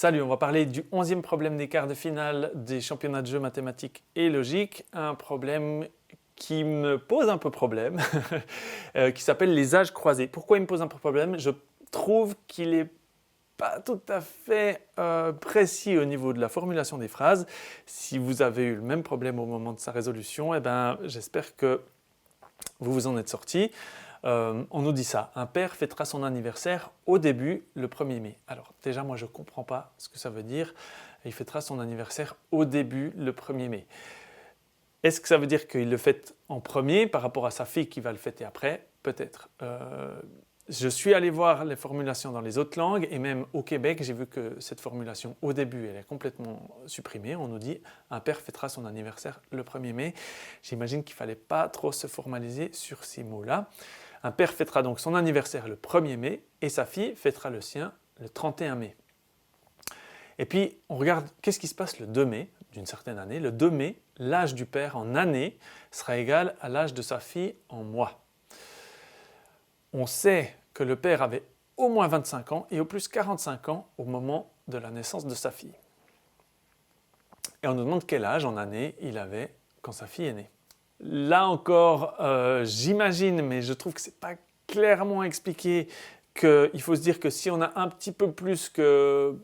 Salut, on va parler du 11e problème des quarts de finale des championnats de jeux mathématiques et logique, un problème qui me pose un peu problème, qui s'appelle les âges croisés. Pourquoi il me pose un peu problème? Je trouve qu'il n'est pas tout à fait précis au niveau de la formulation des phrases. Si vous avez eu le même problème au moment de sa résolution, j'espère que vous vous en êtes sortis. On nous dit ça, un père fêtera son anniversaire au début, le 1er mai. Alors déjà, moi je ne comprends pas ce que ça veut dire. Il fêtera son anniversaire au début, le 1er mai. Est-ce que ça veut dire qu'il le fête en premier par rapport à sa fille qui va le fêter après? Peut-être. Je suis allé voir les formulations dans les autres langues et même au Québec, j'ai vu que cette formulation au début, elle est complètement supprimée. On nous dit un père fêtera son anniversaire le 1er mai. J'imagine qu'il ne fallait pas trop se formaliser sur ces mots-là. Un père fêtera donc son anniversaire le 1er mai et sa fille fêtera le sien le 31 mai. Et puis, on regarde qu'est-ce qui se passe le 2 mai d'une certaine année. Le 2 mai, l'âge du père en année sera égal à l'âge de sa fille en mois. On sait que le père avait au moins 25 ans et au plus 45 ans au moment de la naissance de sa fille. Et on nous demande quel âge en année il avait quand sa fille est née. Là encore, j'imagine, mais je trouve que ce n'est pas clairement expliqué, qu'il faut se dire que si on a un petit peu plus que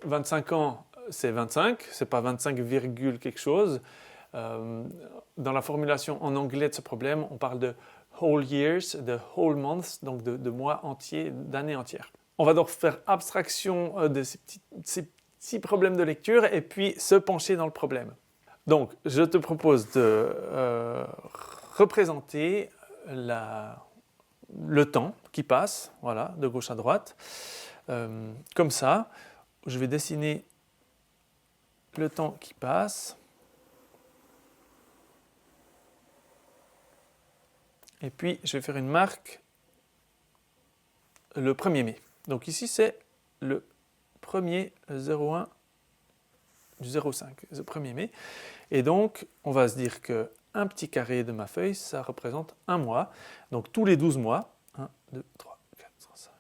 25 ans, c'est 25, c'est pas 25, quelque chose. Dans la formulation en anglais de ce problème, on parle de whole years, de whole months, donc de mois entiers, d'années entières. On va donc faire abstraction de ces petits problèmes de lecture et puis se pencher dans le problème. Donc, je te propose de représenter le temps qui passe, voilà, de gauche à droite, comme ça. Je vais dessiner le temps qui passe. Et puis, je vais faire une marque le 1er mai. Donc ici, c'est le 1er 01 du 05, le 1er mai. Et donc, on va se dire qu'un petit carré de ma feuille, ça représente un mois. Donc, tous les 12 mois, 1, 2, 3, 4, 5, 6,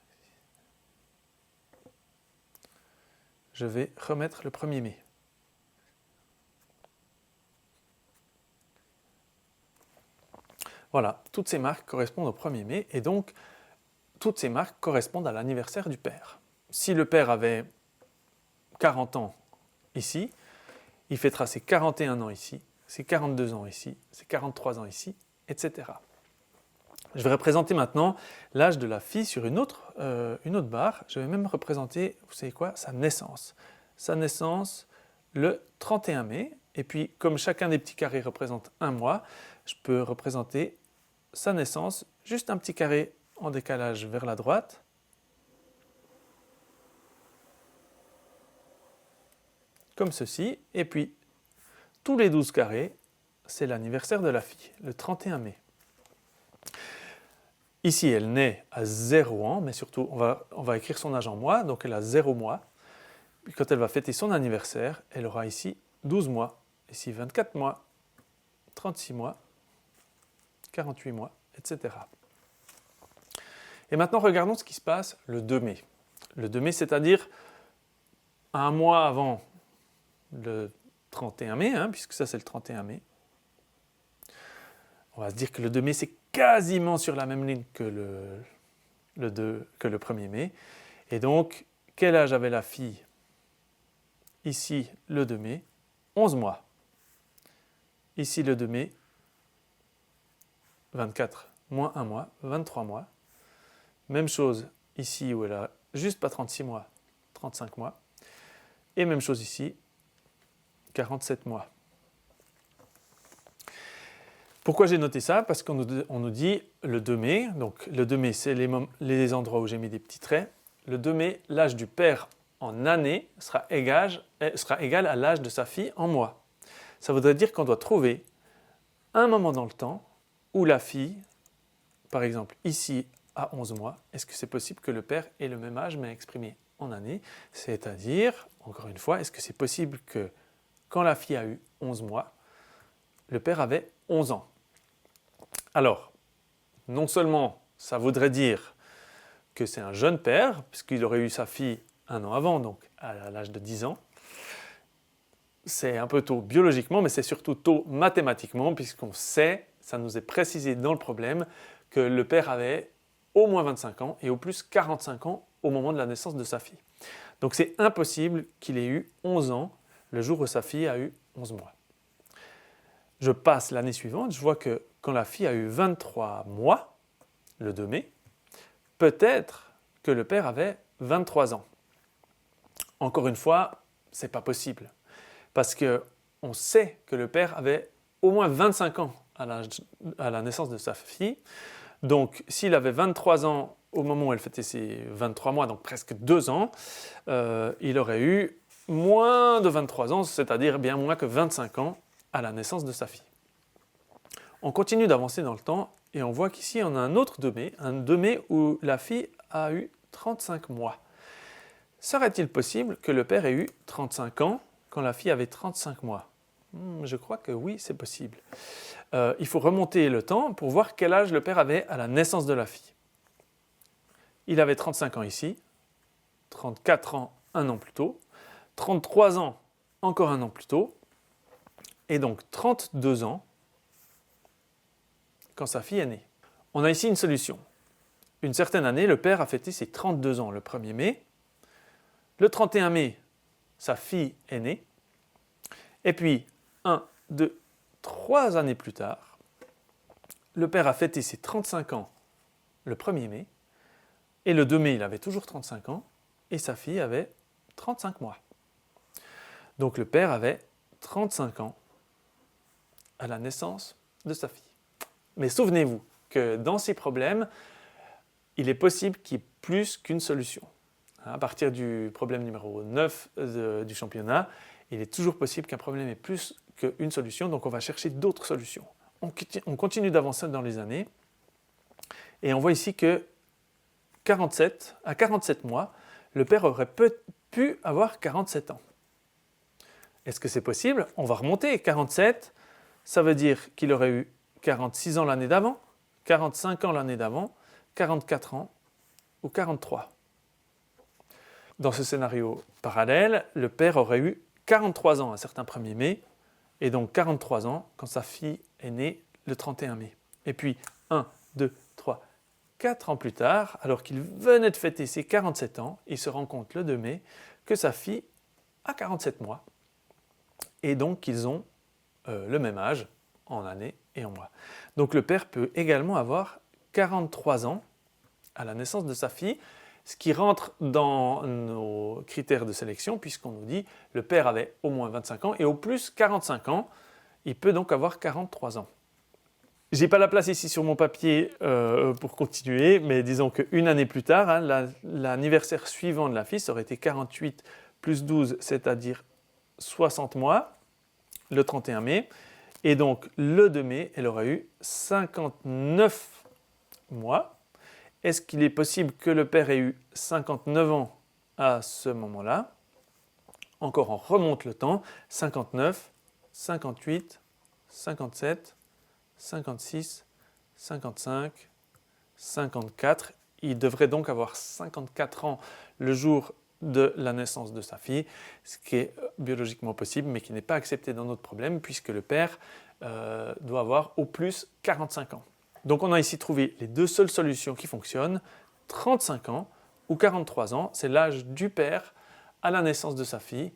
je vais remettre le 1er mai. Voilà, toutes ces marques correspondent au 1er mai et donc toutes ces marques correspondent à l'anniversaire du père. Si le père avait 40 ans ici, il fêtera ses 41 ans ici, ses 42 ans ici, ses 43 ans ici, etc. Je vais représenter maintenant l'âge de la fille sur une autre barre. Je vais même représenter, vous savez quoi, sa naissance. Sa naissance le 31 mai. Et puis, comme chacun des petits carrés représente un mois, je peux représenter sa naissance, juste un petit carré en décalage vers la droite. Comme ceci. Et puis, tous les 12 carrés, c'est l'anniversaire de la fille, le 31 mai. Ici, elle naît à 0 ans, mais surtout, on va écrire son âge en mois, donc elle a 0 mois. Puis quand elle va fêter son anniversaire, elle aura ici 12 mois, ici 24 mois, 36 mois, 48 mois, etc. Et maintenant, regardons ce qui se passe le 2 mai. Le 2 mai, c'est-à-dire un mois avant le 31 mai, puisque ça c'est le 31 mai. On va se dire que le 2 mai, c'est quasiment sur la même ligne que le 1er mai. Et donc, quel âge avait la fille ici, le 2 mai? 11 mois. Ici, le 2 mai, 24 moins 1 mois, 23 mois. Même chose ici où elle a juste pas 36 mois, 35 mois. Et même chose ici, 47 mois. Pourquoi j'ai noté ça? Parce qu'on nous dit le 2 mai. Donc le 2 mai, c'est les endroits où j'ai mis des petits traits. Le 2 mai, l'âge du père en année sera égal à l'âge de sa fille en mois. Ça voudrait dire qu'on doit trouver un moment dans le temps où la fille, par exemple ici à 11 mois, est-ce que c'est possible que le père ait le même âge mais exprimé en année? C'est-à-dire, encore une fois, est-ce que c'est possible que quand la fille a eu 11 mois, le père avait 11 ans? Alors, non seulement ça voudrait dire que c'est un jeune père, puisqu'il aurait eu sa fille un an avant, donc à l'âge de 10 ans. C'est un peu tôt biologiquement, mais c'est surtout tôt mathématiquement, puisqu'on sait, ça nous est précisé dans le problème, que le père avait au moins 25 ans et au plus 45 ans au moment de la naissance de sa fille. Donc c'est impossible qu'il ait eu 11 ans le jour où sa fille a eu 11 mois. Je passe l'année suivante, je vois que quand la fille a eu 23 mois, le 2 mai, peut-être que le père avait 23 ans. Encore une fois, c'est pas possible. Parce qu'on sait que le père avait au moins 25 ans à la naissance de sa fille. Donc, s'il avait 23 ans au moment où elle fêtait ses 23 mois, donc presque 2 ans, il aurait eu moins de 23 ans, c'est-à-dire bien moins que 25 ans à la naissance de sa fille. On continue d'avancer dans le temps et on voit qu'ici on a un autre 2 mai, un 2 mai où la fille a eu 35 mois. Serait-il possible que le père ait eu 35 ans quand la fille avait 35 mois? Je crois que oui, c'est possible. Il faut remonter le temps pour voir quel âge le père avait à la naissance de la fille. Il avait 35 ans ici, 34 ans un an plus tôt, 33 ans encore un an plus tôt, et donc 32 ans quand sa fille est née. On a ici une solution. Une certaine année, le père a fêté ses 32 ans le 1er mai. Le 31 mai, sa fille est née. Et puis, 1, 2, 3 années plus tard, le père a fêté ses 35 ans le 1er mai. Et le 2 mai, il avait toujours 35 ans. Et sa fille avait 35 mois. Donc le père avait 35 ans à la naissance de sa fille. Mais souvenez-vous que dans ces problèmes, il est possible qu'il y ait plus qu'une solution. À partir du problème numéro 9 du championnat, il est toujours possible qu'un problème ait plus qu'une solution, donc on va chercher d'autres solutions. On continue d'avancer dans les années, et on voit ici que à 47 mois, le père aurait pu avoir 47 ans. Est-ce que c'est possible? On va remonter. 47, ça veut dire qu'il aurait eu 46 ans l'année d'avant, 45 ans l'année d'avant, 44 ans ou 43. Dans ce scénario parallèle, le père aurait eu 43 ans un certain 1er mai, et donc 43 ans quand sa fille est née le 31 mai. Et puis 1, 2, 3, 4 ans plus tard, alors qu'il venait de fêter ses 47 ans, il se rend compte le 2 mai que sa fille a 47 mois, et donc qu'ils ont le même âge en années et en mois. Donc le père peut également avoir 43 ans à la naissance de sa fille, ce qui rentre dans nos critères de sélection, puisqu'on nous dit le père avait au moins 25 ans et au plus 45 ans, il peut donc avoir 43 ans. Je n'ai pas la place ici sur mon papier pour continuer, mais disons qu'une année plus tard, l'anniversaire suivant de la fille, ça aurait été 48 plus 12, c'est-à-dire 60 mois, le 31 mai, et donc le 2 mai, elle aurait eu 59 mois. Est-ce qu'il est possible que le père ait eu 59 ans à ce moment-là? Encore on remonte le temps, 59, 58, 57, 56, 55, 54. Il devrait donc avoir 54 ans le jour de la naissance de sa fille, ce qui est biologiquement possible, mais qui n'est pas accepté dans notre problème, puisque le père doit avoir au plus 45 ans. Donc on a ici trouvé les deux seules solutions qui fonctionnent, 35 ans ou 43 ans, c'est l'âge du père à la naissance de sa fille,